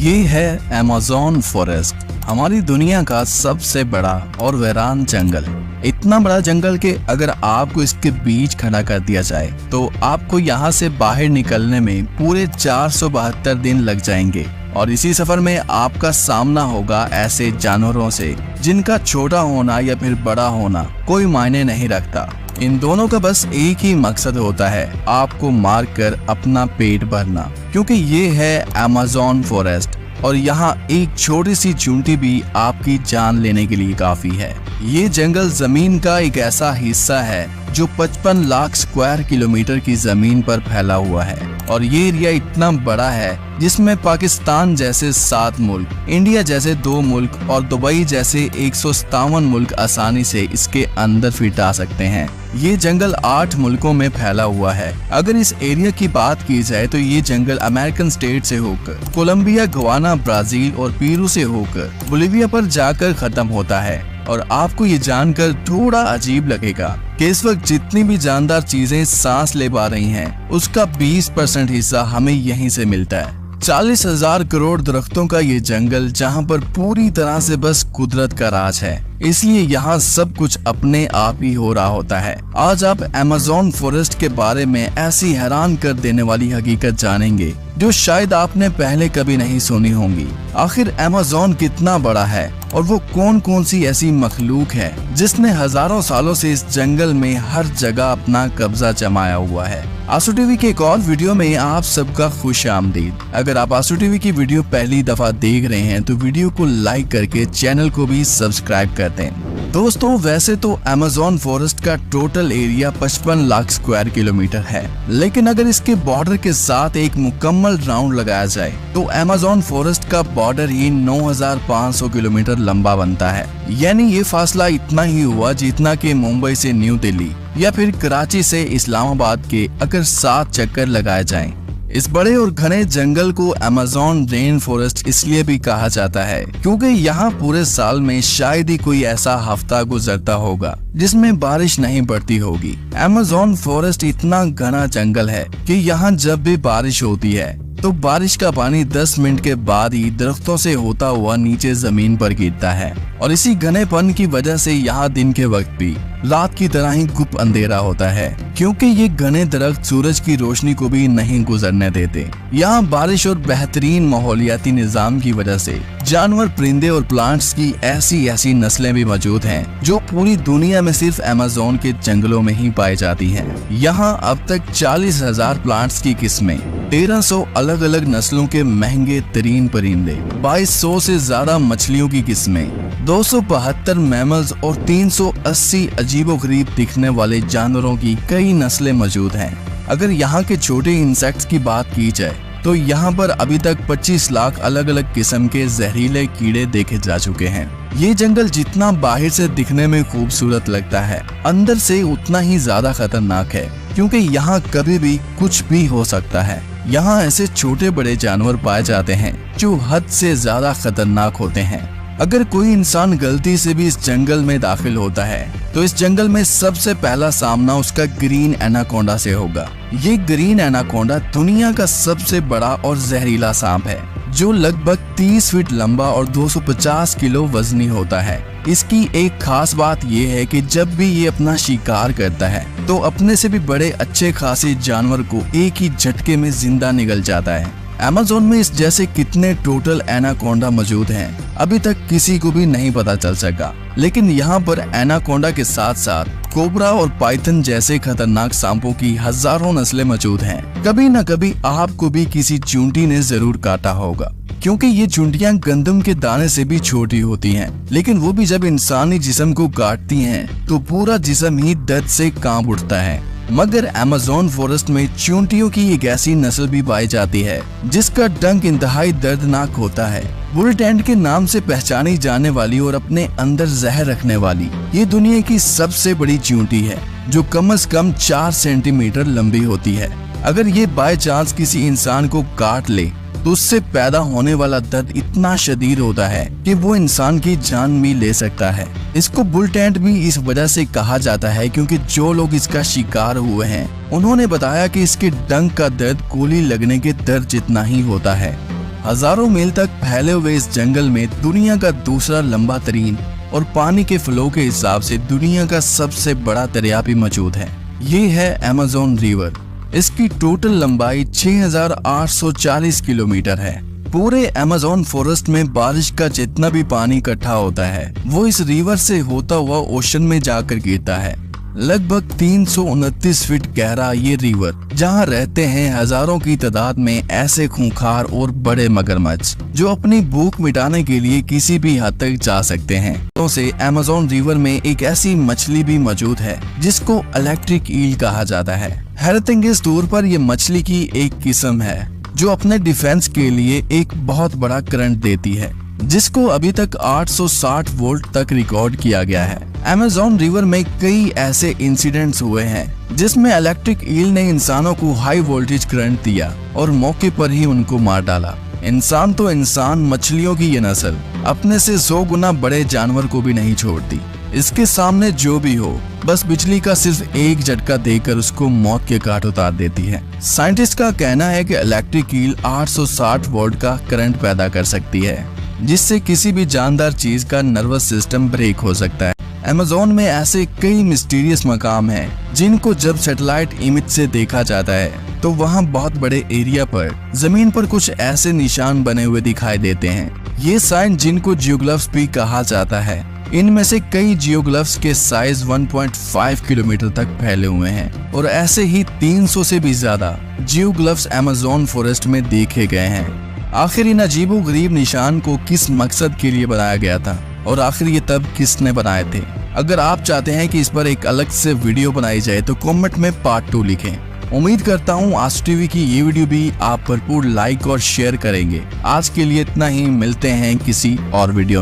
ये है Amazon forest, हमारी दुनिया का सबसे बड़ा और वीरान जंगल। इतना बड़ा जंगल कि अगर आपको इसके बीच खड़ा कर दिया जाए तो आपको यहाँ से बाहर निकलने में पूरे 472 दिन लग जाएंगे। और इसी सफर में आपका सामना होगा ऐसे जानवरों से जिनका छोटा होना या फिर बड़ा होना कोई मायने नहीं रखता। इन दोनों का बस एक ही मकसद होता है, आपको मार कर अपना पेट भरना, क्योंकि ये है अमेज़न फॉरेस्ट और यहाँ एक छोटी सी चूंटी भी आपकी जान लेने के लिए काफी है। ये जंगल जमीन का एक ऐसा हिस्सा है जो 55 लाख स्क्वायर किलोमीटर की जमीन पर फैला हुआ है और ये एरिया इतना बड़ा है जिसमें पाकिस्तान जैसे 7 मुल्क, इंडिया जैसे 2 मुल्क और दुबई जैसे 157 मुल्क आसानी से इसके अंदर फिट आ सकते हैं। ये जंगल 8 मुल्कों में फैला हुआ है। अगर इस एरिया की बात की जाए तो ये जंगल अमेरिकन स्टेट से होकर कोलंबिया, गवाना, ब्राजील और पेरू से होकर बोलिविया पर जाकर खत्म होता है। और आपको ये जानकर थोड़ा अजीब लगेगा कि इस वक्त जितनी भी जानदार चीजें सांस ले पा रही हैं, उसका 20% हिस्सा हमें यहीं से मिलता है। 40,000 करोड़ दरख्तों का ये जंगल जहाँ पर पूरी तरह से बस कुदरत का राज है, इसलिए यहाँ सब कुछ अपने आप ही हो रहा होता है। आज आप अमेज़न फॉरेस्ट के बारे में ऐसी हैरान कर देने वाली हकीकत जानेंगे जो शायद आपने पहले कभी नहीं सुनी होंगी। आखिर अमेज़न कितना बड़ा है और वो कौन कौन सी ऐसी मखलूक है जिसने हजारों सालों से इस जंगल में हर जगह अपना कब्जा जमाया हुआ है। आंसू टीवी के एक और वीडियो में आप सबका खुश आमदीद। अगर आप आंसू टीवी की वीडियो पहली दफा देख रहे हैं तो वीडियो को लाइक करके चैनल को भी सब्सक्राइब कर दें। दोस्तों, वैसे तो अमेज़न फॉरेस्ट का total area 55 lakh square kilometre है, लेकिन अगर इसके बॉर्डर के साथ एक मुकम्मल राउंड लगाया जाए तो अमेज़न फॉरेस्ट का बॉर्डर ही 9,500 किलोमीटर लंबा बनता है। यानी ये फासला इतना ही हुआ जितना कि मुंबई से न्यू दिल्ली या फिर कराची से इस्लामाबाद के अगर 7 चक्कर लगाए जाएं। इस बड़े और घने जंगल को अमेज़न रेन फॉरेस्ट इसलिए भी कहा जाता है क्योंकि यहाँ पूरे साल में शायद ही कोई ऐसा हफ्ता गुजरता होगा जिसमें बारिश नहीं पड़ती होगी। अमेज़न फॉरेस्ट इतना घना जंगल है कि यहाँ जब भी बारिश होती है तो बारिश का पानी 10 मिनट के बाद ही दरख्तों से होता हुआ नीचे जमीन पर गिरता है और इसी घनेपन की वजह से यहाँ दिन के वक्त भी रात की तरह ही गुप अंधेरा होता है, क्योंकि ये घने दरख्त सूरज की रोशनी को भी नहीं गुजरने देते। यहाँ बारिश और बेहतरीन माहौलियाती निजाम की वजह से जानवर, परिंदे और प्लांट्स की ऐसी नस्लें भी मौजूद हैं जो पूरी दुनिया में सिर्फ अमेज़न के जंगलों में ही पाई जाती हैं। यहाँ अब तक 40,000 प्लांट्स की किस्में, 1300 अलग अलग नस्लों के महंगे तरीन परिंदे, 2200 से ज्यादा मछलियों की किस्में, 272 मैमल्स और 380 अजीबोगरीब दिखने वाले जानवरों की कई नस्लें मौजूद हैं। अगर यहाँ के छोटे इंसेक्ट्स की बात की जाए तो यहाँ पर अभी तक 25 लाख अलग अलग किस्म के जहरीले कीड़े देखे जा चुके हैं। ये जंगल जितना बाहर से दिखने में खूबसूरत लगता है, अंदर से उतना ही ज्यादा खतरनाक है, क्योंकि यहाँ कभी भी कुछ भी हो सकता है। यहाँ ऐसे छोटे बड़े जानवर पाए जाते हैं जो हद से ज्यादा खतरनाक होते हैं। अगर कोई इंसान गलती से भी इस जंगल में दाखिल होता है तो इस जंगल में सबसे पहला सामना उसका ग्रीन एनाकोंडा से होगा। ये ग्रीन एनाकोंडा दुनिया का सबसे बड़ा और जहरीला सांप है जो लगभग 30 फीट लंबा और 250 किलो वजनी होता है। इसकी एक खास बात ये है कि जब भी ये अपना शिकार करता है तो अपने से भी बड़े अच्छे खासे जानवर को एक ही झटके में जिंदा निगल जाता है। अमेज़न में इस जैसे कितने टोटल एनाकोंडा मौजूद हैं अभी तक किसी को भी नहीं पता चल सका, लेकिन यहाँ पर एनाकोंडा के साथ साथ कोबरा और पाइथन जैसे खतरनाक सांपों की हजारों नस्लें मौजूद हैं। कभी न कभी आपको भी किसी चूंटी ने जरूर काटा होगा, क्योंकि ये चूंटियां गंदम के दाने से भी छोटी होती हैं, लेकिन वो भी जब इंसानी जिस्म को काटती हैं तो पूरा जिस्म ही दर्द से कांप उठता है। मगर अमेज़न फॉरेस्ट में चूंटियों की एक ऐसी नस्ल भी पाई जाती है जिसका डंक इंतहाई दर्दनाक होता है। बुल टेंट के नाम से पहचानी जाने वाली और अपने अंदर जहर रखने वाली ये दुनिया की सबसे बड़ी चूंटी है जो कम से कम 4 सेंटीमीटर लंबी होती है। अगर ये बाय चांस किसी इंसान को काट ले तो उससे पैदा होने वाला दर्द इतना शदीद होता है कि वो इंसान की जान भी ले सकता है। इसको बुल टेंट भी इस वजह से कहा जाता है क्योंकि जो लोग इसका शिकार हुए हैं उन्होंने बताया कि इसके डंक का दर्द गोली लगने के दर्द जितना ही होता है। हजारों मील तक फैले हुए इस जंगल में दुनिया का दूसरा लंबा तरीन और पानी के फ्लो के हिसाब से दुनिया का सबसे बड़ा दरिया भी मौजूद है। ये है अमेज़न रिवर। इसकी टोटल लंबाई 6,840 किलोमीटर है। पूरे अमेज़न फॉरेस्ट में बारिश का जितना भी पानी इकट्ठा होता है वो इस रिवर से होता हुआ ओशन में जाकर गिरता है। लगभग 329 फीट गहरा ये रिवर, जहाँ रहते हैं हजारों की तादाद में ऐसे खूंखार और बड़े मगरमच्छ जो अपनी भूख मिटाने के लिए किसी भी हद तक जा सकते हैं। तो से अमेज़न रिवर में एक ऐसी मछली भी मौजूद है जिसको इलेक्ट्रिक ईल कहा जाता है। हैरतअंगेज तौर पर ये मछली की एक किस्म है जो अपने डिफेंस के लिए एक बहुत बड़ा करंट देती है, जिसको अभी तक 860 वोल्ट तक रिकॉर्ड किया गया है। अमेज़न रिवर में कई ऐसे इंसिडेंट्स हुए हैं जिसमें इलेक्ट्रिक ईल ने इंसानों को हाई वोल्टेज करंट दिया और मौके पर ही उनको मार डाला। इंसान तो इंसान, मछलियों की ये नस्ल अपने से 100 गुना बड़े जानवर को भी नहीं छोड़ती। इसके सामने जो भी हो, बस बिजली का सिर्फ एक झटका देकर उसको मौत के घाट उतार देती है। साइंटिस्ट का कहना है कि इलेक्ट्रिक ईल 860 वोल्ट का करंट पैदा कर सकती है, जिससे किसी भी जानदार चीज का नर्वस सिस्टम ब्रेक हो सकता है। अमेज़न में ऐसे कई मिस्टीरियस मकाम हैं जिनको जब सैटेलाइट इमेज से देखा जाता है तो वहाँ बहुत बड़े एरिया पर जमीन पर कुछ ऐसे निशान बने हुए दिखाई देते हैं। ये साइन जिनको जियोग्लिफ्स भी कहा जाता है, इनमें से कई जियोग्लिफ्स के साइज 1.5 किलोमीटर तक फैले हुए हैं और ऐसे ही 300 से भी ज्यादा जियोग्लिफ्स अमेज़न फॉरेस्ट में देखे गए हैं। आखिर इन अजीबो-गरीब निशान को किस मकसद के लिए बनाया गया था और आखिर ये तब किसने बनाए थे? अगर आप चाहते हैं कि इस पर एक अलग से वीडियो बनाई जाए तो कमेंट में पार्ट 2 लिखें। उम्मीद करता हूँ आज टीवी की ये वीडियो भी आप भरपूर लाइक और शेयर करेंगे। आज के लिए इतना ही, मिलते हैं किसी और वीडियो में।